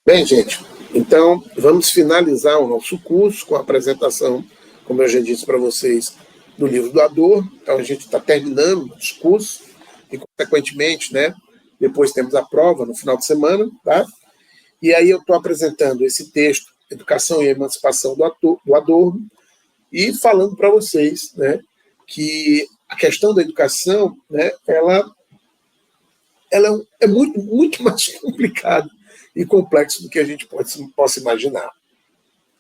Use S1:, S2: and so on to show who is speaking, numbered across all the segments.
S1: Bem, gente, então vamos finalizar o nosso curso com a apresentação, como eu já disse para vocês, do livro do Adorno. Então a gente está terminando o nosso curso e, consequentemente, depois temos a prova no final de semana, tá? E aí eu estou apresentando esse texto, Educação e Emancipação do Adorno, e falando para vocês, que a questão da educação, ela é muito, muito mais complicada e complexo do que a gente possa imaginar.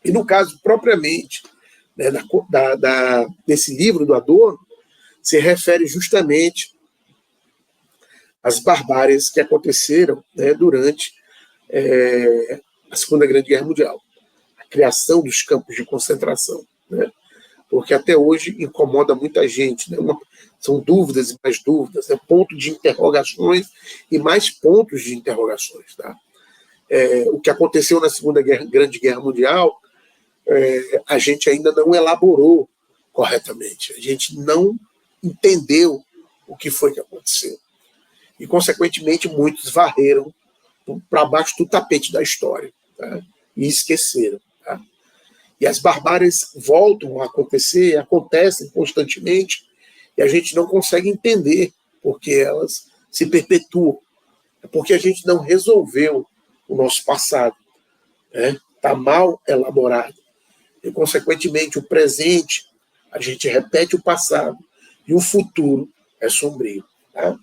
S1: E no caso, propriamente, desse livro do Adorno, se refere justamente às barbáries que aconteceram durante a Segunda Grande Guerra Mundial, a criação dos campos de concentração, porque até hoje incomoda muita gente, são dúvidas e mais dúvidas, ponto de interrogações e mais pontos de interrogações, tá? O que aconteceu na Segunda Grande Guerra Mundial, a gente ainda não elaborou corretamente, a gente não entendeu o que foi que aconteceu. E, consequentemente, muitos varreram para baixo do tapete da história, tá? E esqueceram. Tá? E as barbáries voltam a acontecer, acontecem constantemente, e a gente não consegue entender porque elas se perpetuam. É porque a gente não resolveu o nosso passado. Está mal elaborado. E, consequentemente, o presente, a gente repete o passado, e o futuro é sombrio. Tá?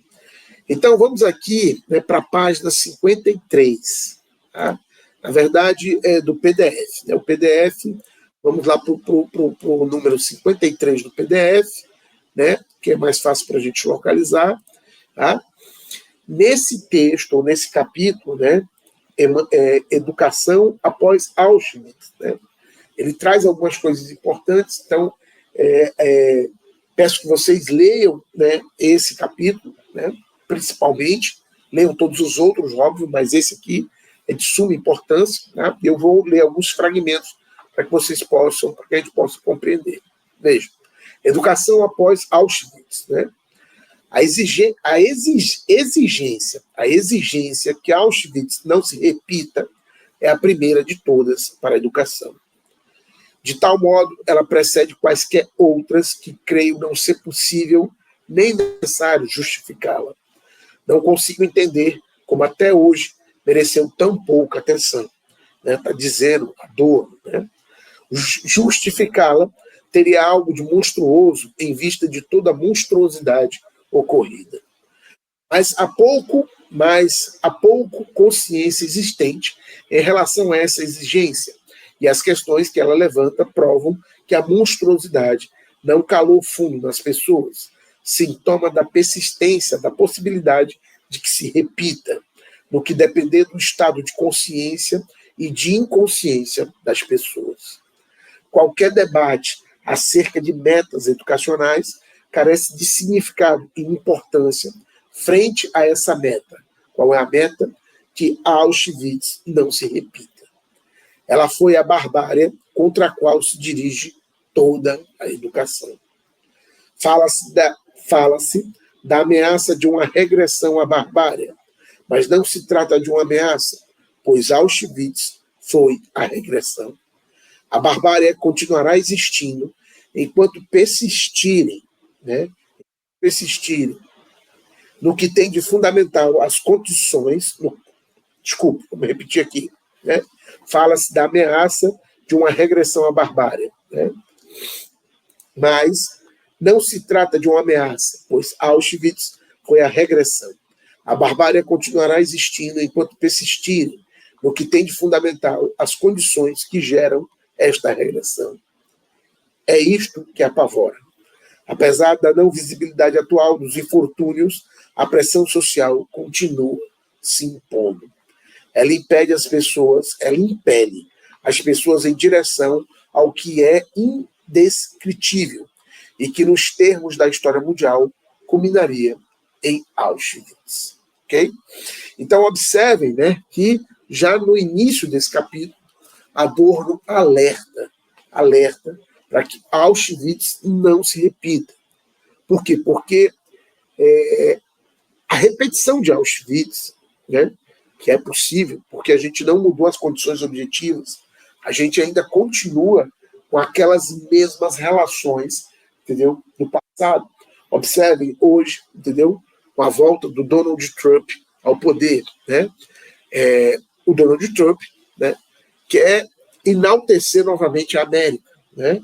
S1: Então, vamos aqui para a página 53. Tá? Na verdade, é do PDF. O PDF, vamos lá para o número 53 do PDF, que é mais fácil para a gente localizar. Tá? Nesse texto, ou nesse capítulo, Educação após Auschwitz, ele traz algumas coisas importantes, então peço que vocês leiam esse capítulo, principalmente, leiam todos os outros, óbvio, mas esse aqui é de suma importância. Eu vou ler alguns fragmentos para que a gente possa compreender. Veja, Educação após Auschwitz, a exigência que Auschwitz não se repita é a primeira de todas para a educação. De tal modo, ela precede quaisquer outras que creio não ser possível nem necessário justificá-la. Não consigo entender como até hoje mereceu tão pouca atenção. Está dizendo Adorno. Justificá-la teria algo de monstruoso em vista de toda a monstruosidade ocorrida. Mas há pouco consciência existente em relação a essa exigência, e as questões que ela levanta provam que a monstruosidade não calou fundo nas pessoas, sintoma da persistência da possibilidade de que se repita, no que depender do estado de consciência e de inconsciência das pessoas. Qualquer debate acerca de metas educacionais carece de significado e importância frente a essa meta. Qual é a meta? Que Auschwitz não se repita. Ela foi a barbárie contra a qual se dirige toda a educação. Fala-se da ameaça de uma regressão à barbárie, mas não se trata de uma ameaça, pois Auschwitz foi a regressão. A barbárie continuará existindo enquanto persistirem no que tem de fundamental as condições. Vamos repetir aqui. Fala-se da ameaça de uma regressão à barbárie. Mas não se trata de uma ameaça, pois Auschwitz foi a regressão. A barbárie continuará existindo enquanto persistirem no que tem de fundamental as condições que geram esta regressão. É isto que apavora. Apesar da não visibilidade atual dos infortúnios, a pressão social continua se impondo. Ela impele as pessoas em direção ao que é indescritível e que, nos termos da história mundial, culminaria em Auschwitz. Okay? Então, observem que já no início desse capítulo, Adorno alerta para que Auschwitz não se repita. Por quê? Porque a repetição de Auschwitz, que é possível, porque a gente não mudou as condições objetivas, a gente ainda continua com aquelas mesmas relações, entendeu? Do passado. Observem hoje, entendeu? Com a volta do Donald Trump ao poder, né? O Donald Trump, né, quer enaltecer novamente a América, né?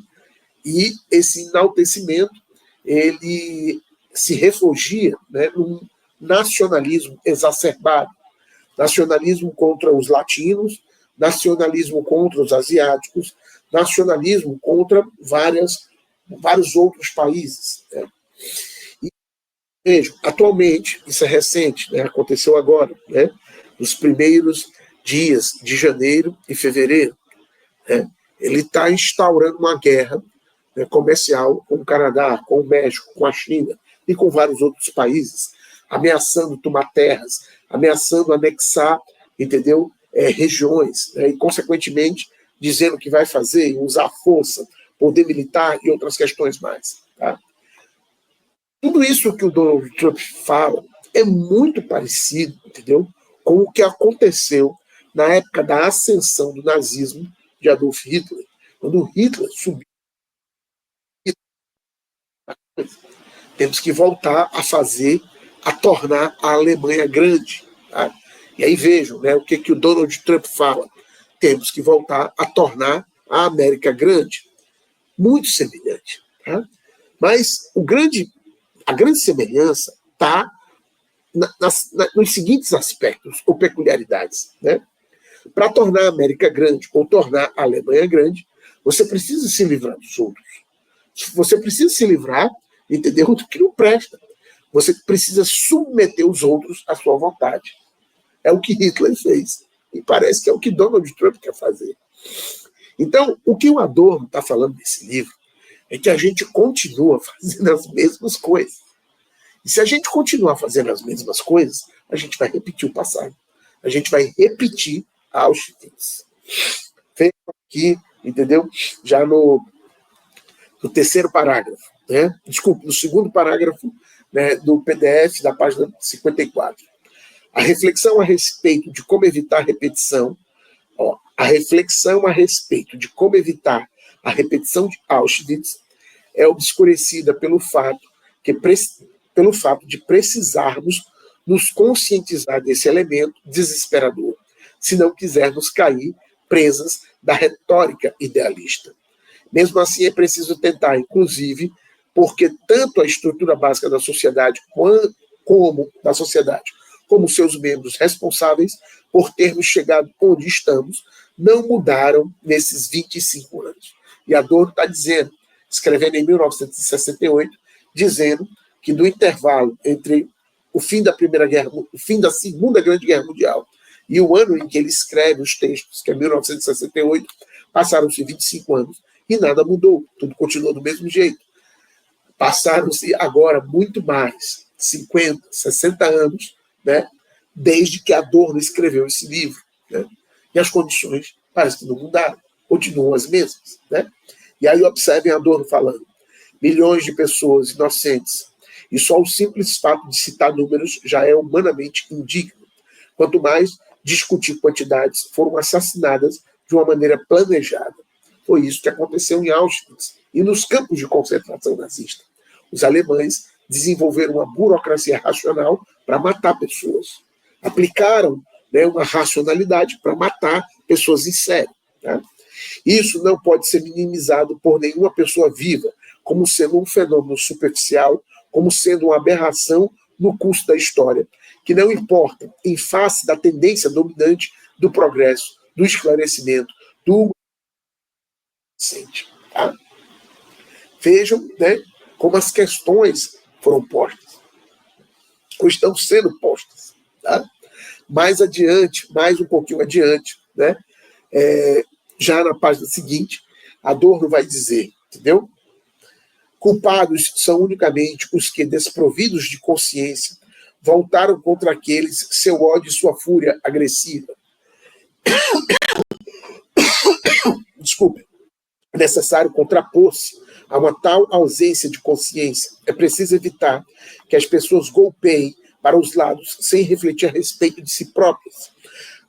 S1: E esse enaltecimento ele se refugia, né, num nacionalismo exacerbado, nacionalismo contra os latinos, nacionalismo contra os asiáticos, nacionalismo contra vários outros países, né? E vejam, atualmente, isso é recente, né, aconteceu agora, né, nos primeiros dias de janeiro e fevereiro, né, ele está instaurando uma guerra, né, comercial com o Canadá, com o México, com a China e com vários outros países, ameaçando tomar terras, ameaçando anexar, entendeu? Regiões, né, e, consequentemente, dizendo que vai fazer, usar força, poder militar e outras questões mais. Tá? Tudo isso que o Donald Trump fala é muito parecido, entendeu, com o que aconteceu na época da ascensão do nazismo de Adolf Hitler, quando Hitler subiu. Temos que voltar a tornar a Alemanha grande. Tá? E aí vejam, né, o que o Donald Trump fala. Temos que voltar a tornar a América grande. Muito semelhante. Tá? Mas a grande semelhança está nos seguintes aspectos ou peculiaridades. Né? Para tornar a América grande ou tornar a Alemanha grande, você precisa se livrar dos outros. Você precisa se livrar, entendeu, do que não presta. Você precisa submeter os outros à sua vontade. É o que Hitler fez. E parece que é o que Donald Trump quer fazer. Então, o que o Adorno está falando nesse livro é que a gente continua fazendo as mesmas coisas. E se a gente continuar fazendo as mesmas coisas, a gente vai repetir o passado. A gente vai repetir Auschwitz. Vem aqui, entendeu? Já no terceiro parágrafo, né? Desculpe, no segundo parágrafo, né, do PDF da página 54. A reflexão a respeito de como evitar a repetição, a reflexão a respeito de como evitar a repetição de Auschwitz é obscurecida pelo fato de precisarmos nos conscientizar desse elemento desesperador, se não quisermos cair presas da retórica idealista. Mesmo assim, é preciso tentar, inclusive, porque tanto a estrutura básica da sociedade como seus membros responsáveis por termos chegado onde estamos, não mudaram nesses 25 anos. E Adorno está dizendo, escrevendo em 1968, dizendo que no intervalo entre o fim da Segunda Grande Guerra Mundial e o ano em que ele escreve os textos, que é 1968, passaram-se 25 anos e nada mudou, tudo continuou do mesmo jeito. Passaram-se agora muito mais, 50, 60 anos, né, desde que Adorno escreveu esse livro. Né, e as condições parece que não mudaram, continuam as mesmas. Né? E aí observem Adorno falando, milhões de pessoas inocentes, e só o simples fato de citar números já é humanamente indigno. Quanto mais discutir quantidades, foram assassinadas de uma maneira planejada. Foi isso que aconteceu em Auschwitz e nos campos de concentração nazista. Os alemães desenvolveram uma burocracia racional para matar pessoas. Aplicaram, né, uma racionalidade para matar pessoas em série. Tá? Isso não pode ser minimizado por nenhuma pessoa viva, como sendo um fenômeno superficial, como sendo uma aberração no curso da história, que não importa, em face da tendência dominante do progresso, do esclarecimento, do tá? Vejam, né, como as questões foram postas, ou estão sendo postas. Tá? Mais adiante, mais um pouquinho adiante, né, já na página seguinte, Adorno vai dizer, entendeu? Culpados são unicamente os que, desprovidos de consciência, voltaram contra aqueles seu ódio e sua fúria agressiva. Desculpe. É necessário contrapor-se a uma tal ausência de consciência. É preciso evitar que as pessoas golpeiem para os lados sem refletir a respeito de si próprias.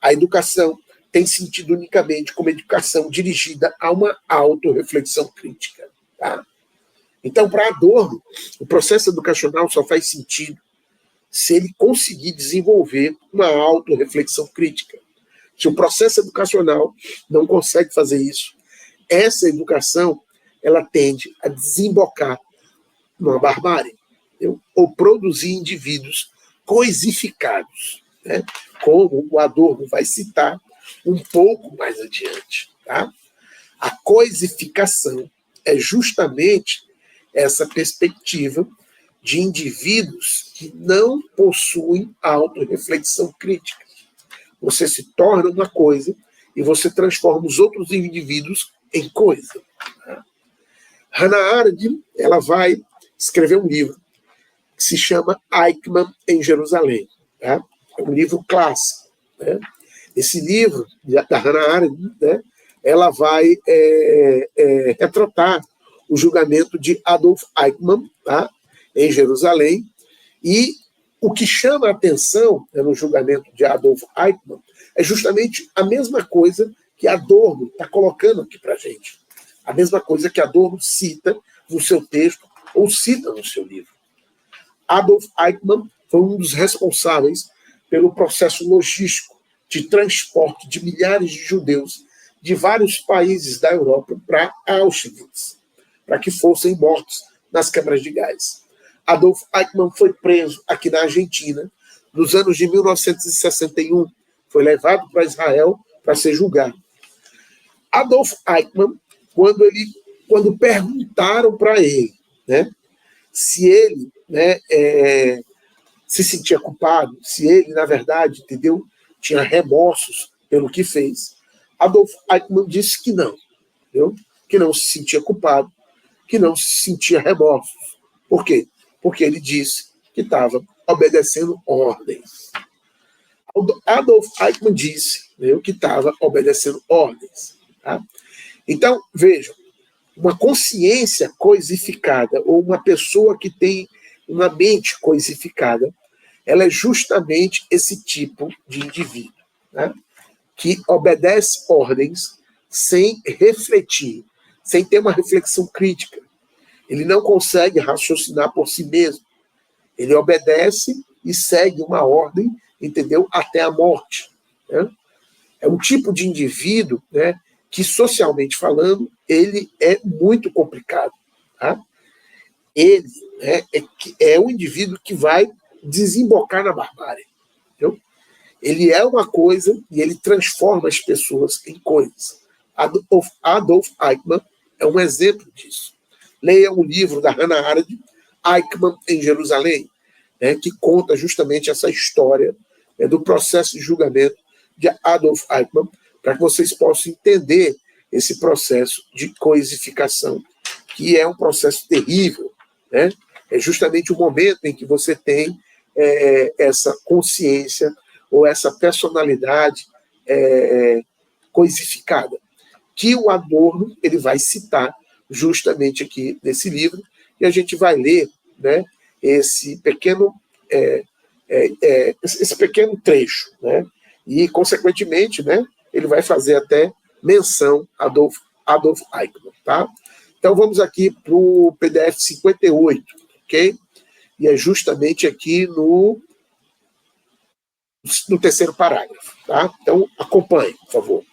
S1: A educação tem sentido unicamente como educação dirigida a uma autorreflexão crítica. Tá? Então, para Adorno, o processo educacional só faz sentido se ele conseguir desenvolver uma autorreflexão crítica. Se o processo educacional não consegue fazer isso, essa educação ela tende a desembocar numa barbárie, entendeu? Ou produzir indivíduos coisificados, né? Como o Adorno vai citar um pouco mais adiante. Tá? A coisificação é justamente essa perspectiva de indivíduos que não possuem autorreflexão crítica. Você se torna uma coisa e você transforma os outros indivíduos em coisa. Tá? Hannah Arendt ela vai escrever um livro que se chama Eichmann em Jerusalém. Tá? É um livro clássico. Né? Esse livro da Hannah Arendt, né, ela vai retratar o julgamento de Adolf Eichmann, tá, em Jerusalém, e o que chama a atenção, né, no julgamento de Adolf Eichmann é justamente a mesma coisa que Adorno está colocando aqui para a gente. A mesma coisa que Adorno cita no seu texto ou cita no seu livro. Adolf Eichmann foi um dos responsáveis pelo processo logístico de transporte de milhares de judeus de vários países da Europa para Auschwitz, para que fossem mortos nas câmaras de gás. Adolf Eichmann foi preso aqui na Argentina nos anos de 1961, foi levado para Israel para ser julgado. Adolf Eichmann, quando perguntaram para ele, né, se ele, né, se sentia culpado, se ele, na verdade, entendeu, tinha remorsos pelo que fez, Adolf Eichmann disse que não, entendeu? Que não se sentia culpado, que não se sentia remorsos. Por quê? Porque ele disse que estava obedecendo ordens. Adolf Eichmann disse, entendeu, que estava obedecendo ordens. Tá? Então, vejam, uma consciência coisificada ou uma pessoa que tem uma mente coisificada, ela é justamente esse tipo de indivíduo, né? Que obedece ordens sem refletir, sem ter uma reflexão crítica. Ele não consegue raciocinar por si mesmo. Ele obedece e segue uma ordem, entendeu? Até a morte. Né? É um tipo de indivíduo, né, que, socialmente falando, ele é muito complicado. Tá? Ele, né, é um indivíduo que vai desembocar na barbárie. Entendeu? Ele é uma coisa e ele transforma as pessoas em coisas. Adolf Eichmann é um exemplo disso. Leia o livro da Hannah Arendt, Eichmann em Jerusalém, né, que conta justamente essa história, né, do processo de julgamento de Adolf Eichmann, para que vocês possam entender esse processo de coisificação, que é um processo terrível. Né? É justamente o momento em que você tem essa consciência ou essa personalidade coisificada, que o Adorno ele vai citar justamente aqui nesse livro, e a gente vai ler, né, esse pequeno trecho, né, e, consequentemente, né, ele vai fazer até menção a Adolf Eichmann. Tá? Então, vamos aqui para o PDF 58, ok? E é justamente aqui no terceiro parágrafo. Tá? Então, acompanhe, por favor.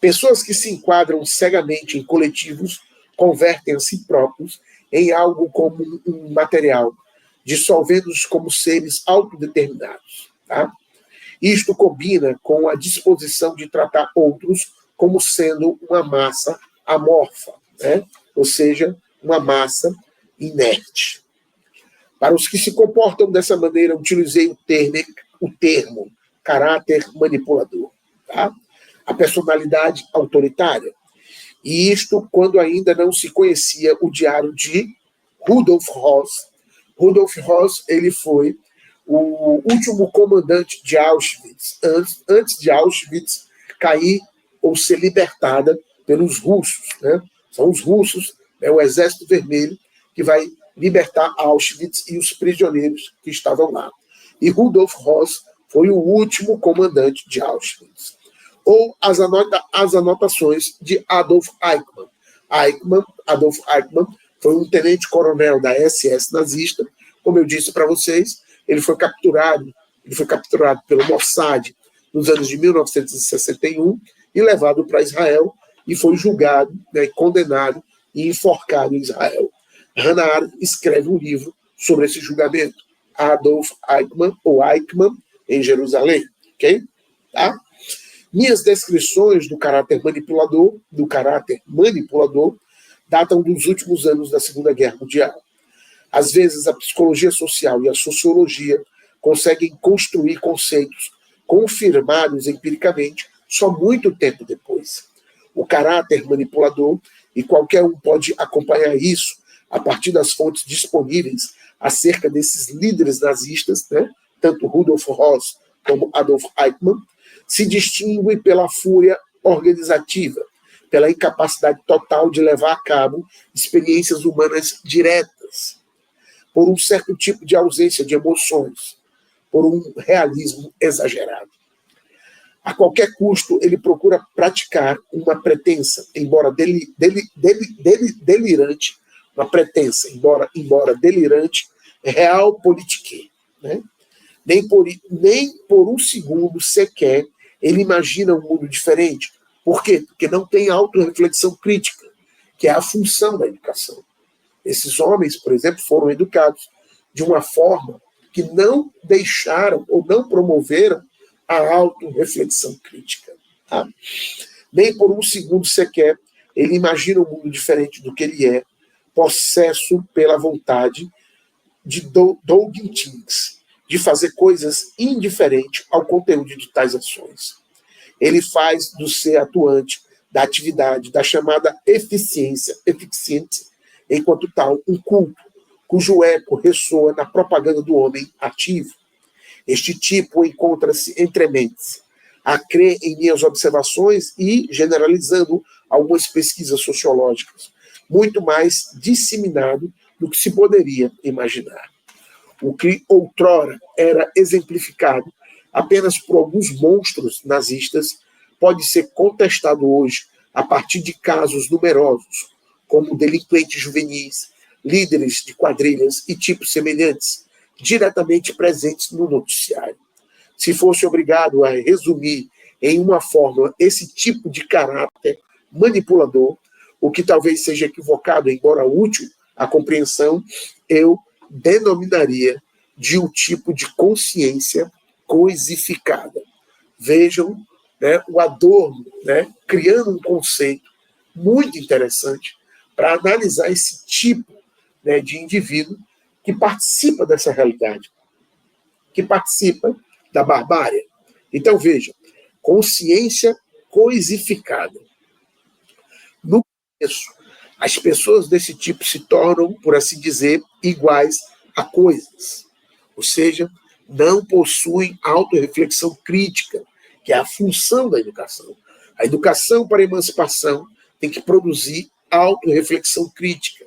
S1: Pessoas que se enquadram cegamente em coletivos convertem a si próprios em algo como um material, dissolvendo-os como seres autodeterminados. Tá? Isto combina com a disposição de tratar outros como sendo uma massa amorfa, né? Ou seja, uma massa inerte. Para os que se comportam dessa maneira, utilizei o termo caráter manipulador. Tá? A personalidade autoritária. E isto quando ainda não se conhecia o diário de Rudolf Höss. Rudolf Höss, ele foi o último comandante de Auschwitz, antes de Auschwitz cair ou ser libertada pelos russos. Né? São os russos, né, o Exército Vermelho, que vai libertar Auschwitz e os prisioneiros que estavam lá. E Rudolf Höss foi o último comandante de Auschwitz. Ou as anotações de Adolf Eichmann. Adolf Eichmann foi um tenente-coronel da SS nazista. Como eu disse para vocês, ele foi capturado pelo Mossad nos anos de 1961 e levado para Israel e foi julgado, né, condenado e enforcado em Israel. Hannah Arendt escreve um livro sobre esse julgamento, Adolf Eichmann, ou Eichmann, em Jerusalém. Ok? Tá? Minhas descrições do caráter manipulador, datam dos últimos anos da Segunda Guerra Mundial. Às vezes, a psicologia social e a sociologia conseguem construir conceitos confirmados empiricamente só muito tempo depois. O caráter manipulador, e qualquer um pode acompanhar isso a partir das fontes disponíveis acerca desses líderes nazistas, né, tanto Rudolf Höss como Adolf Eichmann, se distingue pela fúria organizativa, pela incapacidade total de levar a cabo experiências humanas diretas, por um certo tipo de ausência de emoções, por um realismo exagerado. A qualquer custo, ele procura praticar uma pretensa, embora delirante, realpolitik. Né? Nem por um segundo sequer ele imagina um mundo diferente. Por quê? Porque não tem autorreflexão crítica, que é a função da educação. Esses homens, por exemplo, foram educados de uma forma que não deixaram ou não promoveram a autorreflexão crítica. Tá? Nem por um segundo sequer ele imagina um mundo diferente do que ele é, possesso pela vontade de Doughtings, de fazer coisas indiferentes ao conteúdo de tais ações. Ele faz do ser atuante, da atividade, da chamada eficiência, enquanto tal, um culto, cujo eco ressoa na propaganda do homem ativo. Este tipo encontra-se entre mentes, a crer em minhas observações e generalizando algumas pesquisas sociológicas, muito mais disseminado do que se poderia imaginar. O que outrora era exemplificado apenas por alguns monstros nazistas pode ser contestado hoje a partir de casos numerosos, como delinquentes juvenis, líderes de quadrilhas e tipos semelhantes, diretamente presentes no noticiário. Se fosse obrigado a resumir em uma fórmula esse tipo de caráter manipulador, o que talvez seja equivocado, embora útil à compreensão, eu denominaria de um tipo de consciência coisificada. Vejam, né, o Adorno, né, criando um conceito muito interessante para analisar esse tipo, né, de indivíduo que participa dessa realidade, que participa da barbárie. Então, veja, consciência coisificada. No começo, as pessoas desse tipo se tornam, por assim dizer, iguais a coisas. Ou seja, não possuem autorreflexão crítica, que é a função da educação. A educação para a emancipação tem que produzir autorreflexão crítica.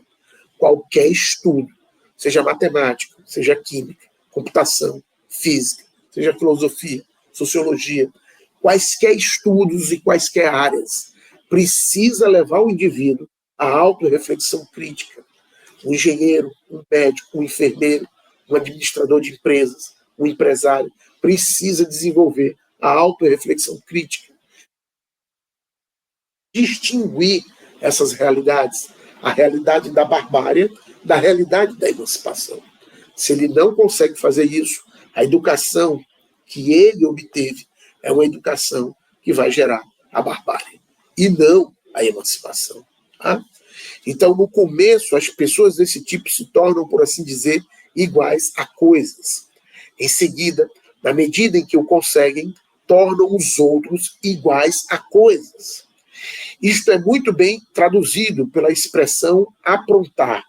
S1: Qualquer estudo, seja matemática, seja química, computação, física, seja filosofia, sociologia, quaisquer estudos e quaisquer áreas, precisa levar o indivíduo à autorreflexão crítica. Um engenheiro, um médico, um enfermeiro, um administrador de empresas, um empresário, precisa desenvolver a autorreflexão crítica. Distinguir essas realidades, a realidade da barbárie da realidade da emancipação. Se ele não consegue fazer isso, a educação que ele obteve é uma educação que vai gerar a barbárie, e não a emancipação. Tá? Então, no começo, as pessoas desse tipo se tornam, por assim dizer, iguais a coisas. Em seguida, na medida em que o conseguem, tornam os outros iguais a coisas. Isto é muito bem traduzido pela expressão aprontar,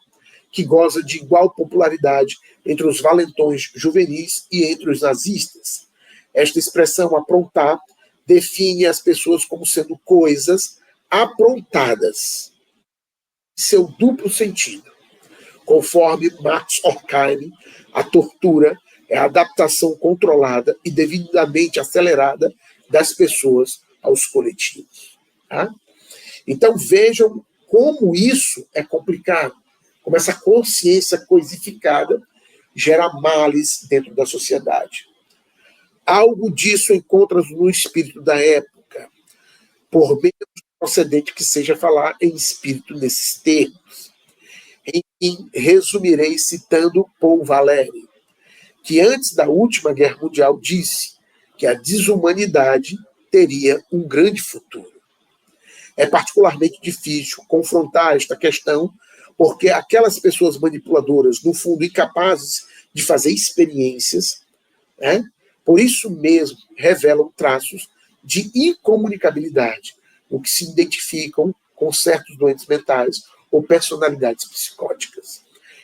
S1: que goza de igual popularidade entre os valentões juvenis e entre os nazistas. Esta expressão aprontar define as pessoas como sendo coisas aprontadas. Seu duplo sentido. Conforme Max Horkheim, a tortura é a adaptação controlada e devidamente acelerada das pessoas aos coletivos. Tá? Então vejam como isso é complicado, como essa consciência coisificada gera males dentro da sociedade. Algo disso encontra-se no espírito da época, por meio do procedente que seja falar em espírito nesses termos, em que resumirei citando Paul Valéry, que antes da última guerra mundial disse que a desumanidade teria um grande futuro. É particularmente difícil confrontar esta questão, porque aquelas pessoas manipuladoras, no fundo, incapazes de fazer experiências, né, por isso mesmo revelam traços de incomunicabilidade, o que se identificam com certos doentes mentais ou personalidades psicóticas.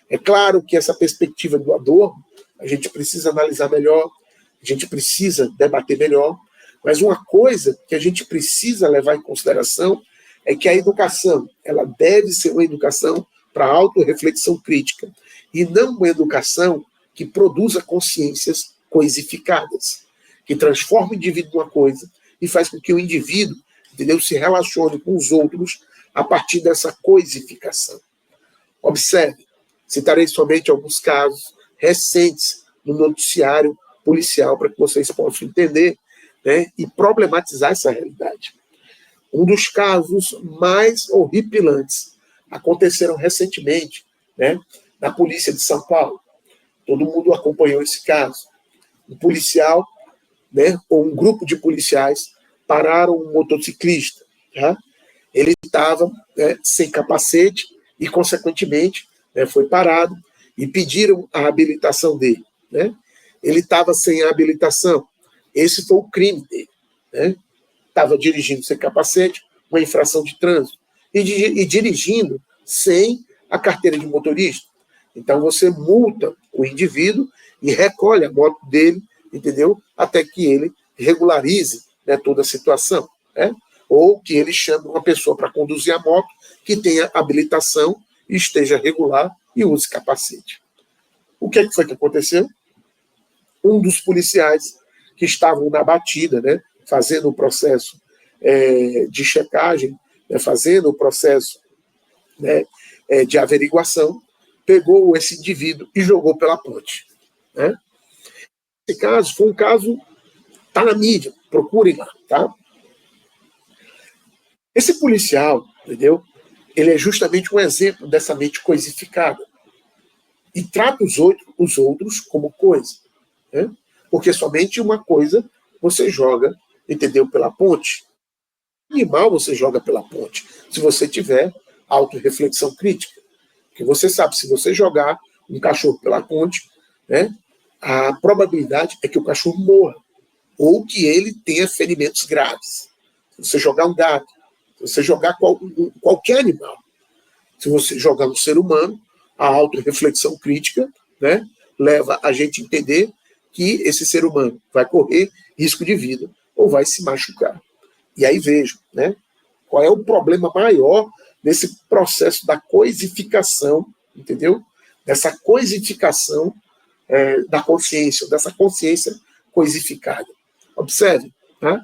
S1: É claro que essa perspectiva do Adorno a gente precisa analisar melhor, a gente precisa debater melhor, mas uma coisa que a gente precisa levar em consideração é que a educação ela deve ser uma educação para autorreflexão crítica e não uma educação que produza consciências coisificadas, que transforma o indivíduo numa coisa e faz com que o indivíduo, entendeu, se relacione com os outros a partir dessa coisificação. Observe, citarei somente alguns casos recentes no noticiário policial para que vocês possam entender, né, e problematizar essa realidade. Um dos casos mais horripilantes aconteceram recentemente, né, na polícia de São Paulo. Todo mundo acompanhou esse caso. Um policial, né, ou um grupo de policiais pararam um motociclista. Tá? Ele estava, né, sem capacete e, consequentemente, né, foi parado e pediram a habilitação dele. Né? Ele estava sem a habilitação. Esse foi o crime dele. Né? Estava dirigindo sem capacete, uma infração de trânsito, e dirigindo sem a carteira de motorista. Então você multa o indivíduo e recolhe a moto dele, entendeu? Até que ele regularize, né, toda a situação. Né? Ou que ele chame uma pessoa para conduzir a moto que tenha habilitação e esteja regular e use capacete. O que foi que aconteceu? Um dos policiais que estavam na batida, né, fazendo o processo de checagem, né, fazendo o processo, né, de averiguação, pegou esse indivíduo e jogou pela ponte. Né? Esse caso foi um caso, está na mídia, procurem lá. Tá? Esse policial, entendeu? Ele é justamente um exemplo dessa mente coisificada. E trata os outros como coisa. Né? Porque somente uma coisa você joga, entendeu, pela ponte. Animal você joga pela ponte, se você tiver autorreflexão crítica. Porque você sabe, se você jogar um cachorro pela ponte, né, a probabilidade é que o cachorro morra, ou que ele tenha ferimentos graves. Se você jogar um gato, se você jogar qualquer animal, se você jogar um ser humano, a autorreflexão crítica, né, leva a gente a entender que esse ser humano vai correr risco de vida ou vai se machucar. E aí vejam, né, qual é o problema maior nesse processo da coisificação, entendeu? Dessa coisificação da consciência, dessa consciência coisificada. Observe, né?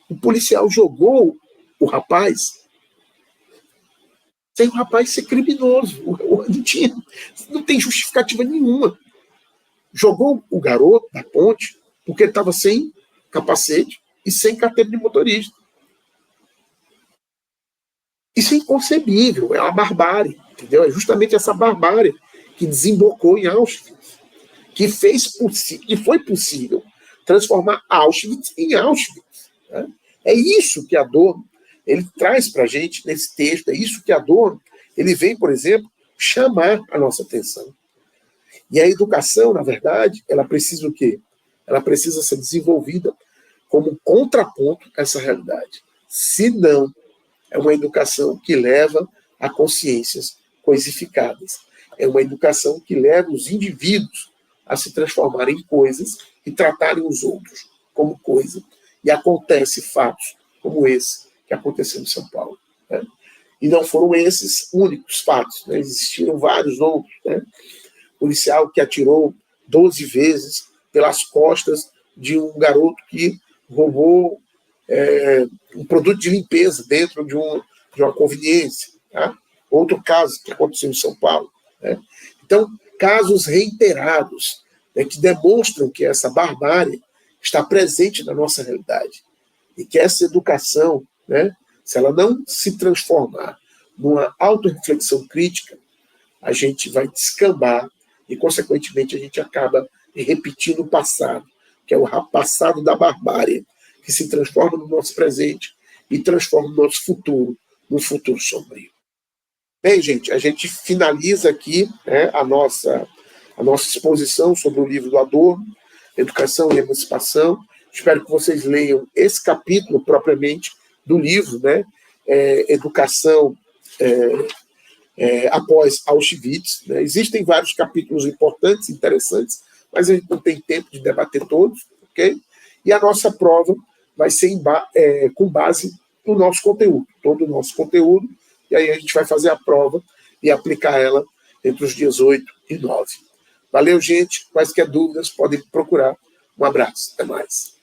S1: O policial jogou o rapaz sem o rapaz ser criminoso. Não tem justificativa nenhuma. Jogou o garoto da ponte porque ele estava sem capacete e sem carteira de motorista. Isso é inconcebível, é uma barbárie, entendeu? É justamente essa barbárie que desembocou em Auschwitz, que foi possível transformar Auschwitz em Auschwitz. Né? É isso que Adorno ele traz para a gente nesse texto, é isso que Adorno ele vem, por exemplo, chamar a nossa atenção. E a educação, na verdade, ela precisa o quê? Ela precisa ser desenvolvida como contraponto a essa realidade. Se não, é uma educação que leva a consciências coisificadas. É uma educação que leva os indivíduos a se transformarem em coisas e tratarem os outros como coisa. E acontece fatos como esse que aconteceu em São Paulo. Né? E não foram esses únicos fatos. Né? Existiram vários outros. Né? Policial que atirou 12 vezes pelas costas de um garoto que roubou um produto de limpeza dentro de uma conveniência. Tá? Outro caso que aconteceu em São Paulo. Né? Então, casos reiterados, né, que demonstram que essa barbárie está presente na nossa realidade. E que essa educação, né, se ela não se transformar numa autorreflexão crítica, a gente vai descambar e, consequentemente, a gente acaba repetindo o passado, que é o passado da barbárie, que se transforma no nosso presente e transforma o nosso futuro num futuro sombrio. Bem, gente, a gente finaliza aqui, né, a nossa exposição sobre o livro do Adorno, Educação e Emancipação. Espero que vocês leiam esse capítulo propriamente do livro, né, Educação após Auschwitz. Né? Existem vários capítulos importantes, interessantes, mas a gente não tem tempo de debater todos, ok? E a nossa prova vai ser com base no nosso conteúdo, todo o nosso conteúdo, e aí a gente vai fazer a prova e aplicar ela entre os dias 8 e 9. Valeu, gente. Quaisquer dúvidas, podem procurar. Um abraço. Até mais.